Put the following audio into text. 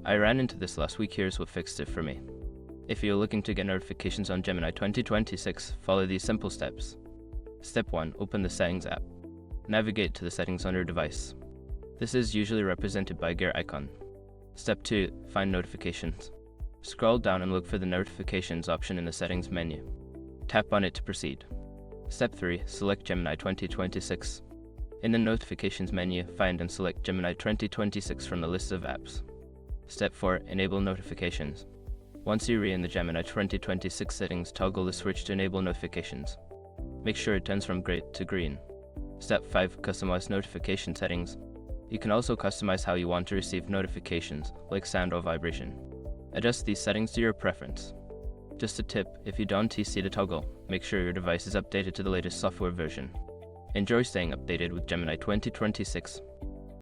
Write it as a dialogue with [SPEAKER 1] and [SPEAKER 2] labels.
[SPEAKER 1] I ran into this last week. Here's what fixed it for me. If you're looking to get notifications on Gemini 2026, follow these simple steps. Step 1. Open the Settings app. Navigate to the settings on your device. This is usually represented by a gear icon. Step 2. Find Notifications. Scroll down and look for the Notifications option in the settings menu. Tap on it to proceed. Step 3. Select Gemini 2026. In the Notifications menu, find and select Gemini 2026 from the list of apps. Step 4. Enable Notifications. Once you're in the Gemini 2026 settings, toggle the switch to enable notifications. Make sure it turns from gray to green. Step 5. Customize notification settings. You can also customize how you want to receive notifications, like sound or vibration. Adjust these settings to your preference. Just a tip, if you don't see the toggle, make sure your device is updated to the latest software version. Enjoy staying updated with Gemini 2026.